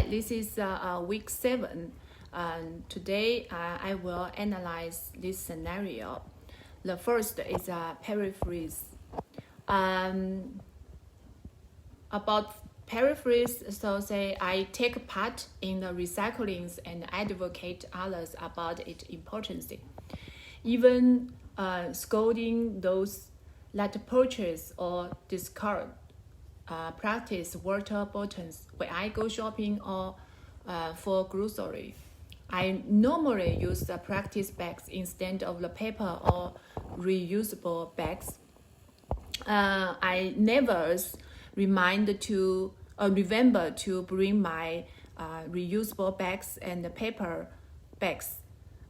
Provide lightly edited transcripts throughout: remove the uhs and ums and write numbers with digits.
this is week 7. Today I will analyze this scenario. The first is a paraphrase. About paraphrase, so say I take part in the recyclings and advocate others about its importance. Even scolding those that purchase or discard practice water bottles when I go shopping or for grocery. I normally use the practice bags instead of the paper or reusable bags. I never remember to bring my reusable bags and the paper bags,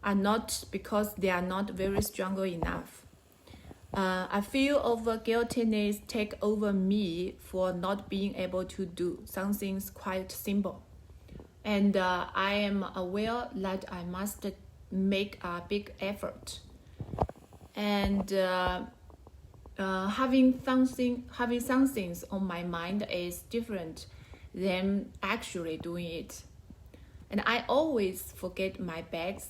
not because they are not very strong enough. I feel of guiltiness take over me for not being able to do something quite simple. And I am aware that I must make a big effort. And having some things on my mind is different than actually doing it. And I always forget my bags.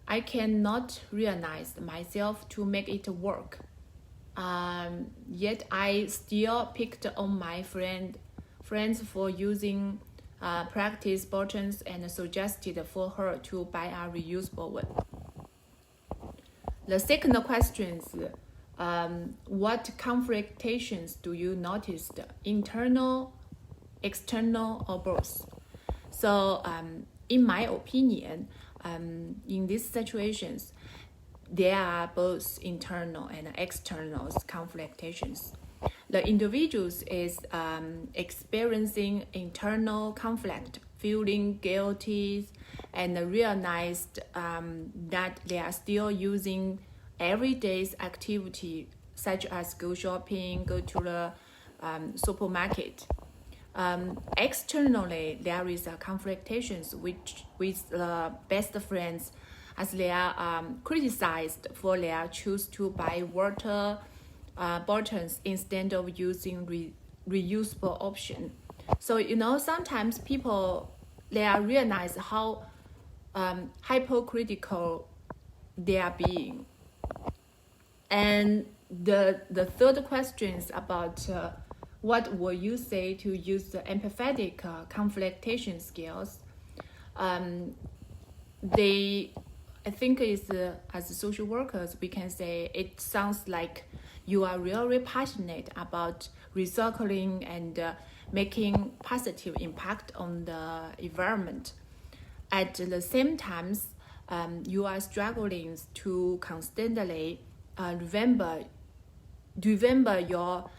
I cannot realize myself to make it work. Yet I still picked on my friends for using practice buttons and suggested for her to buy a reusable one. The second question is, what confrontations do you notice? Internal, external, or both? So in my opinion, in these situations, there are both internal and external confrontations. The individuals is experiencing internal conflict, feeling guilty, and realized that they are still using everyday activity such as go shopping, go to the supermarket. Externally, there is a confrontations with best friends, as they are criticized for their choose to buy water bottles instead of using reusable option. So sometimes people they are realize how hypocritical they are being. And the third question is about what will you say to use the empathetic confrontation skills? I think is as social workers we can say it sounds like you are really passionate about recycling and making positive impact on the environment. At the same time, you are struggling to constantly remember your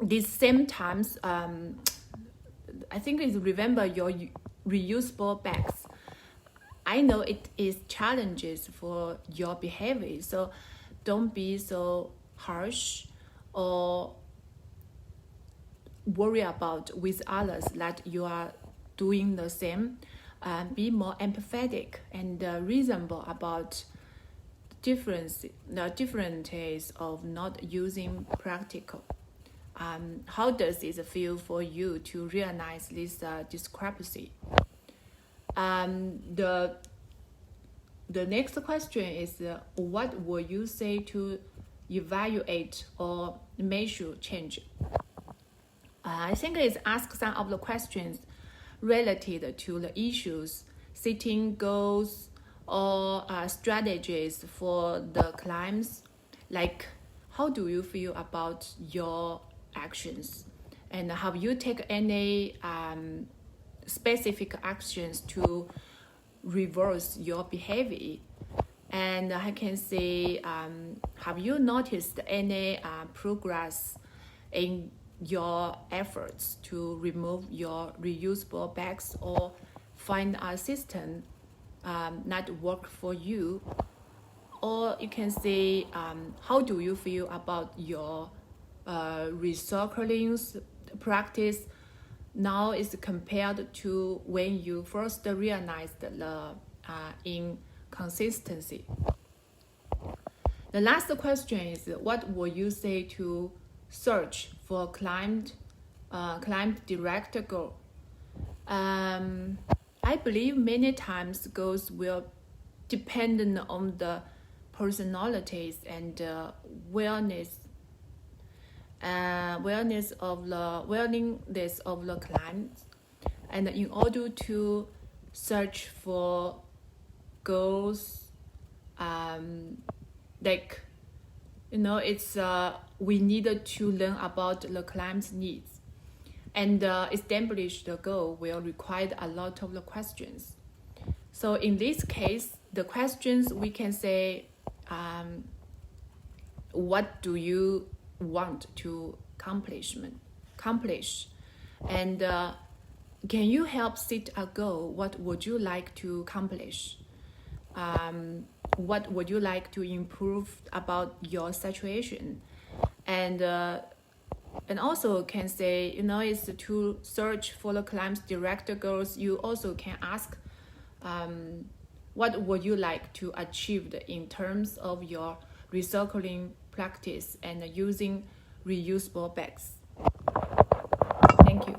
these same times. I think it's remember your reusable bags. I know it is challenges for your behavior, so don't be so harsh or worry about with others that you are doing the same. Be more empathetic and reasonable about the differences of not using practical. How does it feel for you to realize this discrepancy? The next question is, what will you say to evaluate or measure change? I think it's ask some of the questions related to the issues, setting goals, or strategies for the climbs, like how do you feel about your actions, and have you taken any specific actions to reverse your behavior? And I can say, have you noticed any progress in your efforts to remove your reusable bags or find a system that work for you? Or you can say, how do you feel about your recycling practice now is compared to when you first realized the inconsistency? The last question is, what will you say to search for climate direct goal? I believe many times goals will depend on the personalities and willingness of the clients. And in order to search for goals, like it's we needed to learn about the client's needs, and establish the goal will require a lot of the questions. So in this case, the questions we can say, what do you want to accomplish, and can you help set a goal? What would you like to accomplish? What would you like to improve about your situation? And also can say, it's to search for the client's direct goals. You also can ask, what would you like to achieve in terms of your recycling practice and using reusable bags? Thank you.